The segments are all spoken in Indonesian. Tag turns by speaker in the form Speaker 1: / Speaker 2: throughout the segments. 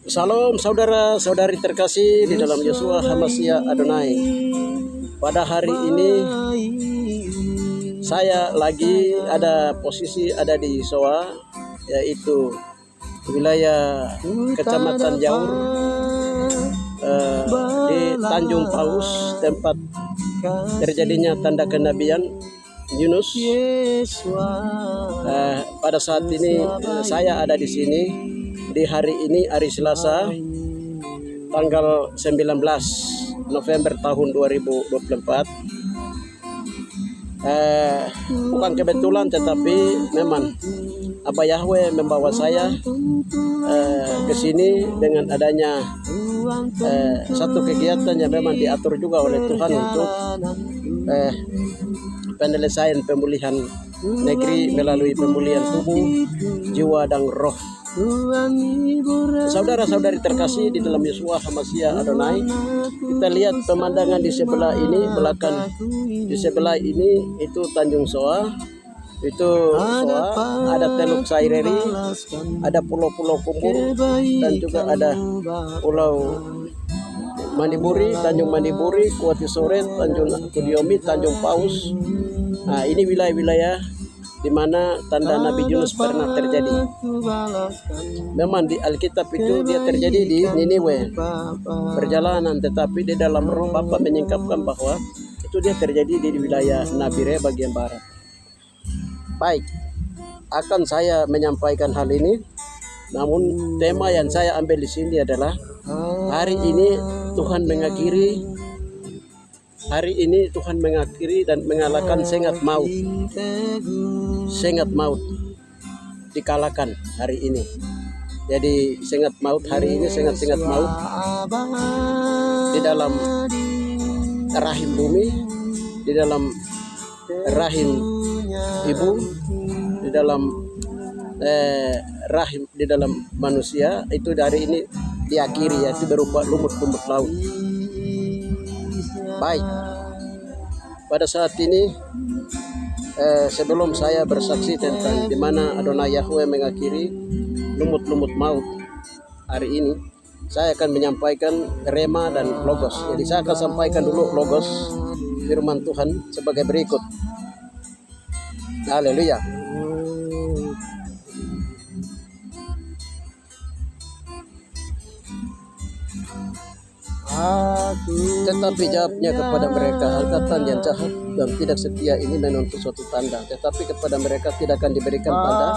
Speaker 1: Salam saudara-saudari terkasih di dalam Yeshua Hamashiach Adonai. Pada hari ini saya lagi ada di Soa, yaitu wilayah Kecamatan Jaur, di Tanjung Paus, tempat terjadinya tanda kenabian Yunus. Pada saat ini saya ada di sini di hari ini, hari Selasa, tanggal 19 November tahun 2024. Bukan kebetulan, tetapi memang Abah Yahweh membawa saya ke sini dengan adanya satu kegiatan yang memang diatur juga oleh Tuhan untuk penyelesaian pemulihan negeri melalui pemulihan tubuh, jiwa, dan roh. Saudara-saudari terkasih di dalam Yeshua Hamashiach Adonai, kita lihat pemandangan di sebelah ini, belakang di sebelah ini itu Tanjung Soa. Itu Soa, ada Teluk Saireri, ada pulau-pulau Kumpur, dan juga ada pulau Mandiburi, Tanjung Mandiburi, Kuati Sore, Tanjung Kudiomi, Tanjung Paus. Nah, ini wilayah-wilayah di mana tanda Nabi Yunus pernah terjadi. Memang di Alkitab itu dia terjadi di Niniwe, perjalanan, tetapi di dalam roh Bapa menyingkapkan bahwa itu dia terjadi di wilayah Nabire bagian barat. Baik, akan saya menyampaikan hal ini, namun tema yang saya ambil di sini adalah hari ini Tuhan mengakhiri dan mengalahkan sengat maut. Sengat maut dikalahkan hari ini. Jadi sengat maut hari ini, sengat maut di dalam rahim bumi, di dalam rahim ibu, di dalam rahim, di dalam manusia, itu dari ini diakhiri, yaitu berupa lumut-lumut laut. Baik, pada saat ini sebelum saya bersaksi tentang di mana Adonai Yahweh mengakhiri lumut-lumut maut hari ini, saya akan menyampaikan rema dan logos. Jadi saya akan sampaikan dulu logos firman Tuhan sebagai berikut. Haleluya. Tetapi jawabnya kepada mereka, angkatan yang jahat dan tidak setia ini menuntut suatu tanda. Tetapi kepada mereka tidak akan diberikan tanda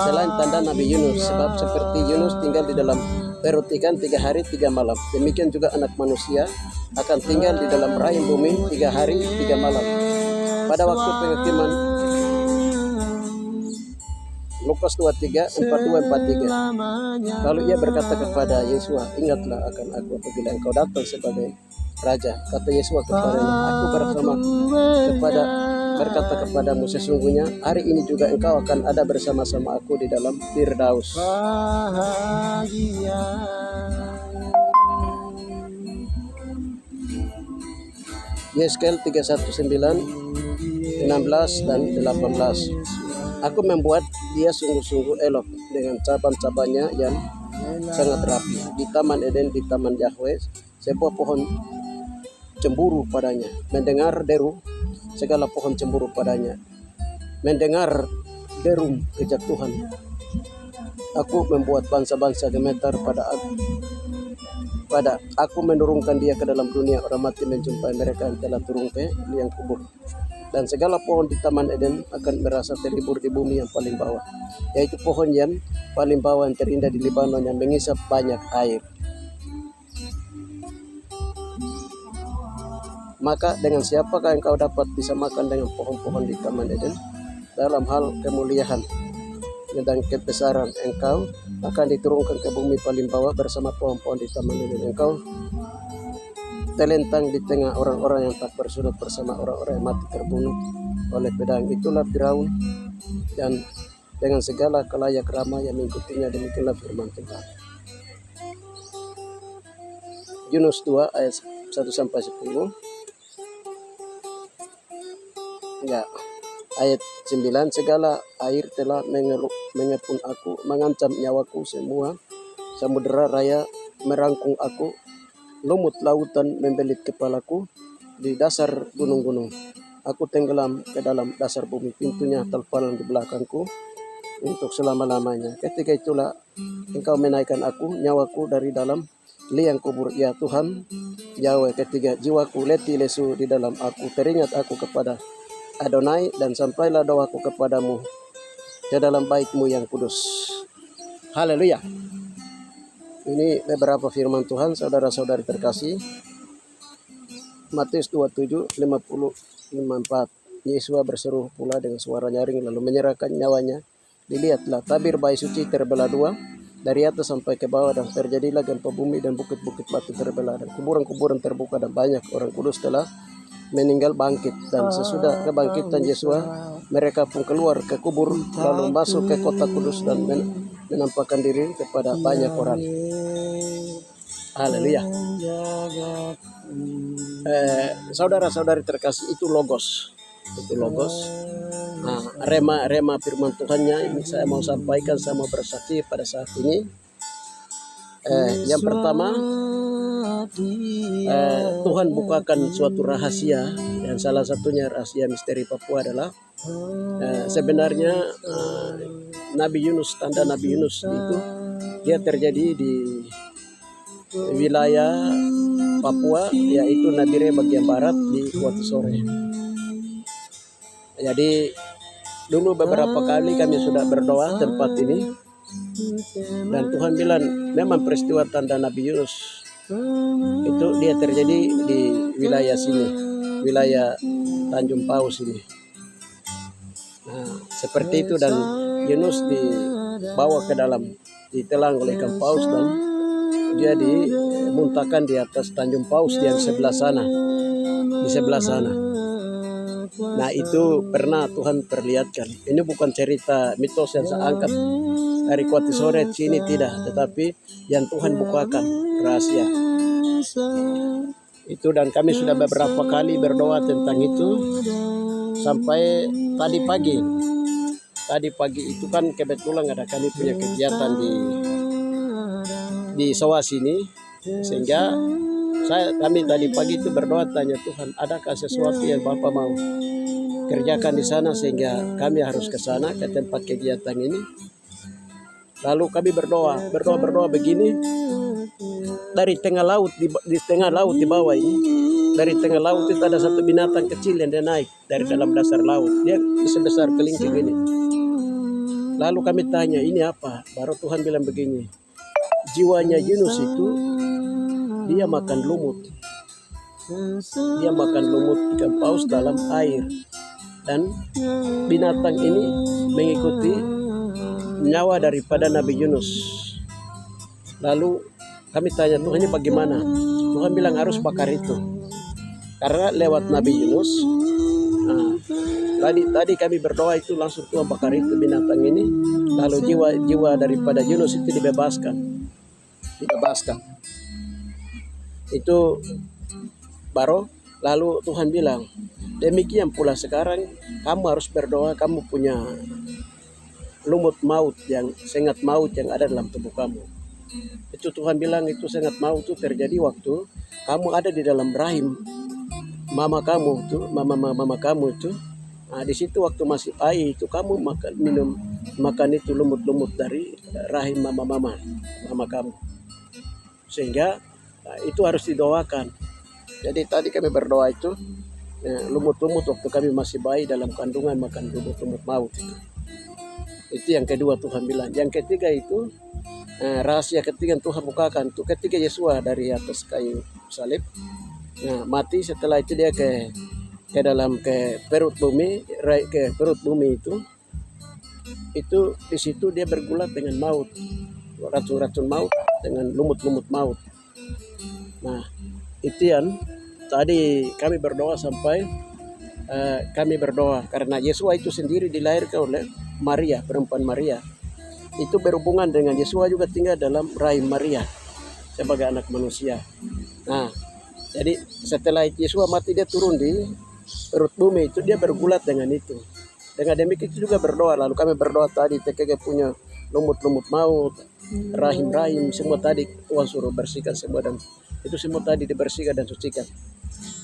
Speaker 1: selain tanda Nabi Yunus. Sebab seperti Yunus tinggal di dalam perut ikan 3 hari 3 malam, demikian juga anak manusia akan tinggal di dalam rahim bumi 3 hari 3 malam. Pada waktu penghakiman, Lukas 23, 42-43. Lalu ia berkata kepada Yesua, ingatlah akan aku apabila engkau datang sebagai raja. Kata Yesua kepadanya, aku berkata kepadamu, sesungguhnya hari ini juga engkau akan ada bersama-sama aku di dalam Firdaus. Yeskel 31:9, 16 dan 18. Aku membuat dia sungguh-sungguh elok dengan cabang-cabangnya yang sangat rapi. Di Taman Eden, di Taman Yahweh, sebuah pohon cemburu padanya. Mendengar deru, segala pohon cemburu padanya. Mendengar deru kejatuhan. Aku membuat bangsa-bangsa gemetar pada aku menurunkan dia ke dalam dunia. Orang mati menjumpai mereka yang telah turun ke liang kubur. Dan segala pohon di Taman Eden akan merasa terhibur di bumi yang paling bawah, yaitu pohon yang paling bawah yang terindah di Libanon yang mengisap banyak air. Maka dengan siapakah engkau dapat disamakan dengan pohon-pohon di Taman Eden? Dalam hal kemuliaan dan kebesaran engkau akan diturunkan ke bumi paling bawah bersama pohon-pohon di Taman Eden. Engkau terlentang di tengah orang-orang yang tak bersaudara bersama orang-orang yang mati terbunuh oleh pedang. Itulah Firaun dan dengan segala kelayak ramah yang mengikutinya. Demikianlah firman Tuhan. Yunus 2 ayat 1-10. Ayat 9, segala air telah mengepung aku, mengancam nyawaku, semua samudera raya merangkung aku, lumut lautan membelit kepalaku, di dasar gunung-gunung. Aku tenggelam ke dalam dasar bumi, pintunya terpalang di belakangku untuk selama-lamanya. Ketika itulah Engkau menaikkan aku, nyawaku dari dalam liang kubur, ya Tuhan, Yahweh. Ketika jiwaku letih lesu di dalam aku, teringat aku kepada Adonai, dan sampailah doaku kepadamu ke dalam bait-Mu yang kudus. Haleluya. Ini beberapa firman Tuhan, saudara-saudari terkasih. Matius 27, 50, 54. Yesua berseru pula dengan suara nyaring lalu menyerahkan nyawanya. Dilihatlah tabir bayi suci terbelah dua dari atas sampai ke bawah, dan terjadilah gempa bumi dan bukit-bukit batu terbelah dan kuburan-kuburan terbuka, dan banyak orang kudus telah meninggal bangkit. Dan sesudah kebangkitan Yesua, mereka pun keluar ke kubur lalu masuk ke kota kudus dan menampakkan diri kepada banyak orang. Haleluya. Saudara-saudari terkasih, itu logos. Itu logos. Nah, rema firman Tuhannya ini saya mau sampaikan, saya mau bersaksi pada saat ini. Yang pertama, Tuhan bukakan suatu rahasia, dan salah satunya rahasia misteri Papua adalah sebenarnya Nabi Yunus, tanda Nabi Yunus itu dia terjadi di wilayah Papua, yaitu Nabire bagian barat di Kuatu Sore. Jadi dulu beberapa kali kami sudah berdoa tempat ini, dan Tuhan bilang memang peristiwa tanda Nabi Yunus itu dia terjadi di wilayah sini, wilayah Tanjung Paus ini. Nah, seperti itu, dan Yunus dibawa ke dalam, ditelan oleh ikan paus, dan dia dimuntahkan di atas Tanjung Paus yang sebelah sana, di sebelah sana. Nah, itu pernah Tuhan perlihatkan. Ini bukan cerita mitos yang saya angkat dari Kuatu Sore sini, tidak, tetapi yang Tuhan bukakan rahasia itu, dan kami sudah beberapa kali berdoa tentang itu sampai tadi pagi. Tadi pagi itu kan kebetulan ada kami punya kegiatan di sawah sini, sehingga kami tadi pagi itu berdoa tanya Tuhan, adakah sesuatu yang Bapak mau kerjakan di sana sehingga kami harus ke sana, ke tempat kegiatan ini. Lalu kami berdoa begini, dari tengah laut, di tengah laut di bawah ini, dari tengah laut itu ada satu binatang kecil yang dia naik dari dalam dasar laut, dia sebesar kelingking ini. Lalu kami tanya, ini apa? Baru Tuhan bilang begini, jiwanya Yunus itu dia makan lumut, dia makan lumut ikan paus dalam air, dan binatang ini mengikuti nyawa daripada Nabi Yunus. Lalu kami tanya, Tuhan ini bagaimana? Tuhan bilang harus bakar itu, karena lewat Nabi Yunus. Tadi kami berdoa itu langsung Tuhan bakar itu binatang ini, lalu jiwa daripada Yunus itu dibebaskan. Itu baru lalu Tuhan bilang, demikian pula sekarang kamu harus berdoa, kamu punya lumut maut, yang sengat maut yang ada dalam tubuh kamu. Itu Tuhan bilang itu sengat maut itu terjadi waktu kamu ada di dalam rahim mama kamu itu. Nah, di situ waktu masih bayi itu kamu makan itu lumut-lumut dari rahim mama kamu, sehingga itu harus didoakan. Jadi tadi kami berdoa itu lumut-lumut waktu kami masih bayi dalam kandungan makan lumut-lumut maut itu yang kedua Tuhan bilang. Yang ketiga itu rahasia ketiga yang Tuhan bukakan itu ketika Yesua dari atas kayu salib mati. Setelah itu dia ke perut bumi itu di situ dia bergulat dengan maut, racun maut dengan lumut-lumut maut. Nah, itu yang tadi kami berdoa sampai kami berdoa karena Yesua itu sendiri dilahirkan oleh Maria, perempuan Maria. Itu berhubungan dengan Yesua juga tinggal dalam rahim Maria sebagai anak manusia. Nah, jadi setelah Yesua mati dia turun di perut bumi itu, dia bergulat dengan itu. Dengan demikian itu juga berdoa. Lalu kami berdoa tadi TKG punya lumut-lumut maut, rahim-rahim, semua tadi Tuhan suruh bersihkan semua, dan itu semua tadi dibersihkan dan sucikan.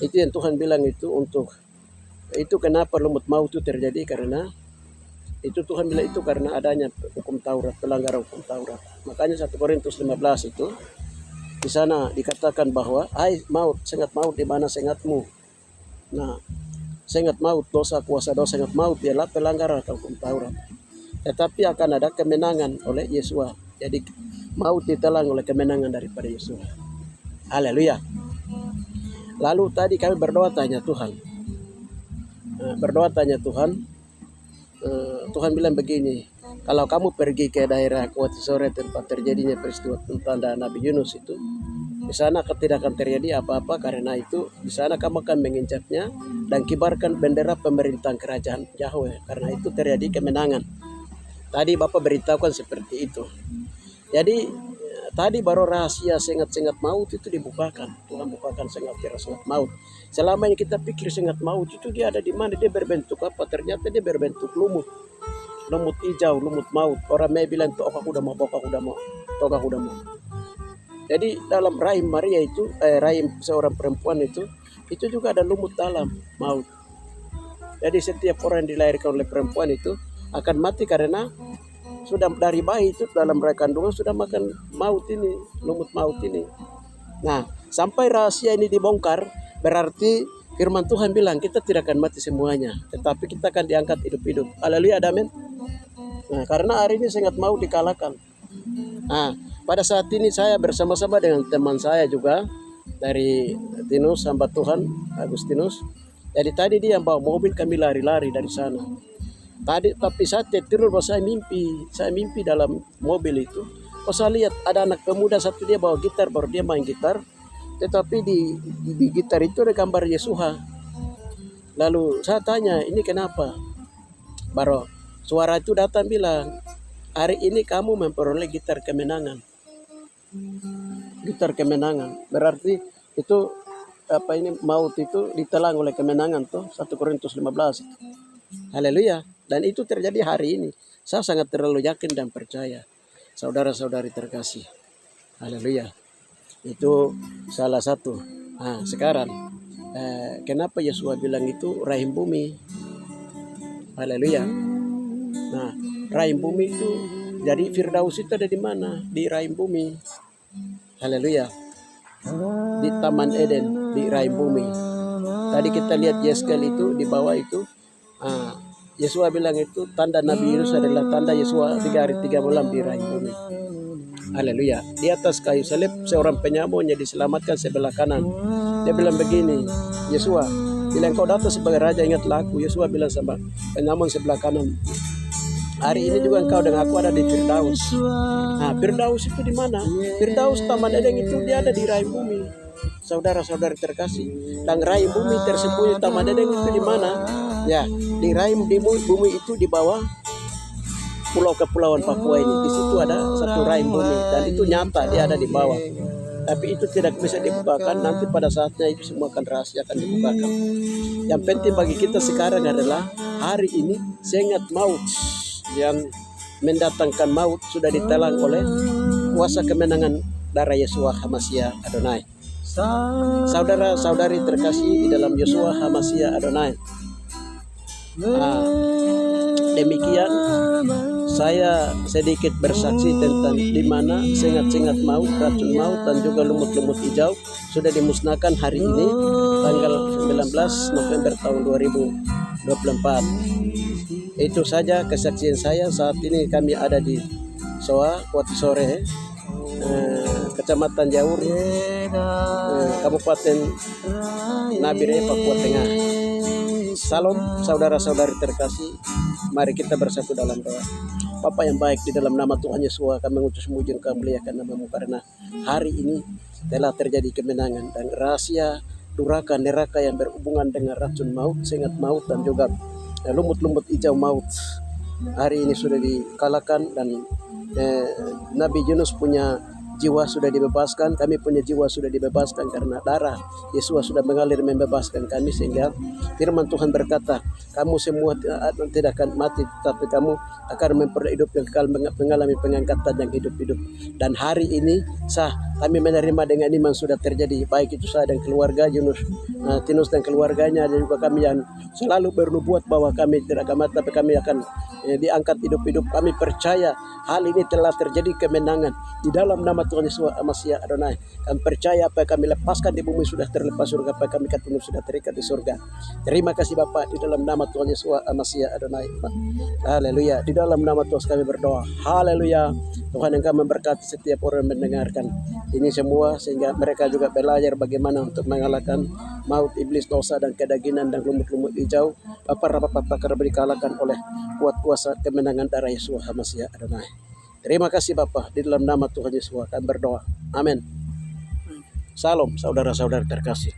Speaker 1: Itu yang Tuhan bilang itu untuk itu. Kenapa lumut maut itu terjadi? Karena itu Tuhan bilang itu karena adanya hukum Taurat, pelanggaran hukum Taurat. Makanya 1 Korintus 15 itu di sana dikatakan bahwa hai maut, sengat maut, di mana sengatmu? Nah, sengat maut, dosa, kuasa dosa, sengat maut ialah pelanggaran hukum Taurat. Tetapi akan ada kemenangan oleh Yesus. Jadi maut ditelan oleh kemenangan daripada Yesus. Haleluya. Lalu tadi kami berdoa tanya Tuhan. Tuhan bilang begini, kalau kamu pergi ke daerah Kuat Sore tempat terjadinya peristiwa tanda Nabi Yunus itu, di sana tidak akan terjadi apa-apa, karena itu di sana kamu akan menginjaknya dan kibarkan bendera pemerintahan kerajaan Yahweh, karena itu terjadi kemenangan. Tadi Bapak beritahukan seperti itu. Jadi tadi baru rahasia sengat-sengat maut itu dibukakan. Tuhan bukakan sengat maut. Selama ini kita pikir sengat maut itu dia ada di mana, dia berbentuk apa? Ternyata dia berbentuk lumut hijau, lumut maut. Orang may bilang toka kuda mau. Jadi dalam rahim Maria itu, rahim seorang perempuan itu juga ada lumut dalam maut. Jadi setiap orang yang dilahirkan oleh perempuan itu akan mati karena sudah dari bayi itu dalam rahim kandungan sudah makan maut ini, lumut maut ini. Nah, sampai rahasia ini dibongkar, berarti firman Tuhan bilang kita tidak akan mati semuanya, tetapi kita akan diangkat hidup-hidup. Haleluya, amin. Nah, karena hari ini sengat maut dikalahkan. Nah, pada saat ini saya bersama-sama dengan teman saya juga dari Tinus, hamba Tuhan Agustinus. Jadi tadi dia bawa mobil, kami lari-lari dari sana. Tapi saya tidur bahwa saya mimpi dalam mobil itu. Saya lihat ada anak pemuda satu, dia bawa gitar, baru dia main gitar. Tetapi di gitar itu ada gambar Yesus. Lalu saya tanya, ini kenapa? Baru suara itu datang bilang, hari ini kamu memperoleh gitar kemenangan. Gitar kemenangan. Berarti itu maut itu ditelan oleh kemenangan tuh, 1 Korintus 15. Haleluya. Dan itu terjadi hari ini. Saya sangat terlalu yakin dan percaya. Saudara-saudari terkasih. Haleluya. Itu salah satu. Nah, sekarang kenapa Yesus bilang itu rahim bumi? Haleluya. Nah, rahim bumi itu, jadi Firdaus itu ada di mana? Di rahim bumi. Haleluya. Di Taman Eden, di rahim bumi. Tadi kita lihat Yeskel itu di bawah itu. Yesus bilang itu tanda Nabi Yunus adalah tanda Yesus 3 hari 3 malam di rahim bumi. Haleluya. Di atas kayu salib seorang penyamunya diselamatkan sebelah kanan. Dia bilang begini, Yesus, bila engkau datang sebagai raja, ingatlah aku. Yesus bilang sama penyamun sebelah kanan, hari ini juga engkau dengan aku ada di Firdaus. Nah, Firdaus itu di mana? Firdaus Taman Eden itu dia ada di rahim bumi. Saudara-saudari terkasih, dan rahim bumi tersembunyi Taman Eden itu di mana? Ya, di rahim bumi itu di bawah pulau kepulauan Papua ini. Di situ ada satu rahim bumi, dan itu nyata dia ada di bawah. Tapi itu tidak bisa dibukakan, nanti pada saatnya itu semua akan rahasia akan dibukakan. Yang penting bagi kita sekarang adalah hari ini sengat maut yang mendatangkan maut sudah ditelan oleh kuasa kemenangan darah Yeshua HaMashiach Adonai. Saudara-saudari terkasih di dalam Yeshua HaMashiach Adonai. Demikian saya sedikit bersaksi tentang di mana sengat-sengat maut, racun maut, dan juga lumut-lumut hijau sudah dimusnahkan hari ini tanggal 19 November tahun 2024. Itu saja kesaksian saya. Saat ini kami ada di Soa, Kuat Sore, Kecamatan Jaur, Kabupaten Nabire, Papua Tengah. Salam saudara-saudari terkasih, mari kita bersatu dalam doa. Bapa yang baik, di dalam nama Tuhan Yesus kami mengutus muji dan memuliakan nama-Mu, karena hari ini telah terjadi kemenangan dan rahasia duraka neraka yang berhubungan dengan racun maut, sengat maut, dan juga lumut-lumut hijau maut hari ini sudah dikalahkan. Dan Nabi Yunus punya jiwa sudah dibebaskan, kami punya jiwa sudah dibebaskan karena darah Yesus sudah mengalir membebaskan kami, sehingga firman Tuhan berkata, kamu semua tidak akan mati, tapi kamu akan memperoleh hidup yang kekal, mengalami pengangkatan yang hidup-hidup. Dan hari ini kami menerima dengan iman sudah terjadi, baik itu saya dan keluarga Tinus dan keluarganya, dan juga kami yang selalu bernubuat bahwa kami tidak akan mati, tapi kami akan diangkat hidup-hidup. Kami percaya hal ini telah terjadi kemenangan di dalam nama Tuhan Yesus Mashiach Adonai. Kami percaya apa yang kami lepaskan di bumi sudah terlepas surga, apa yang kami ikat sudah terikat di surga. Terima kasih Bapa, di dalam nama Tuhan Yesus Mashiach Adonai. Haleluya. Di dalam nama Tuhan kami berdoa. Haleluya. Tuhan yang kami memberkati setiap orang yang mendengarkan ini semua, sehingga mereka juga belajar bagaimana untuk mengalahkan maut, iblis, dosa, dan kedagingan, dan lumut-lumut hijau. Apa dikalahkan oleh kuat kuasa kemenangan darah Yesus Mashiach Adonai. Terima kasih Bapa, di dalam nama Tuhan Yesus kami berdoa. Amin. Salam saudara-saudara terkasih.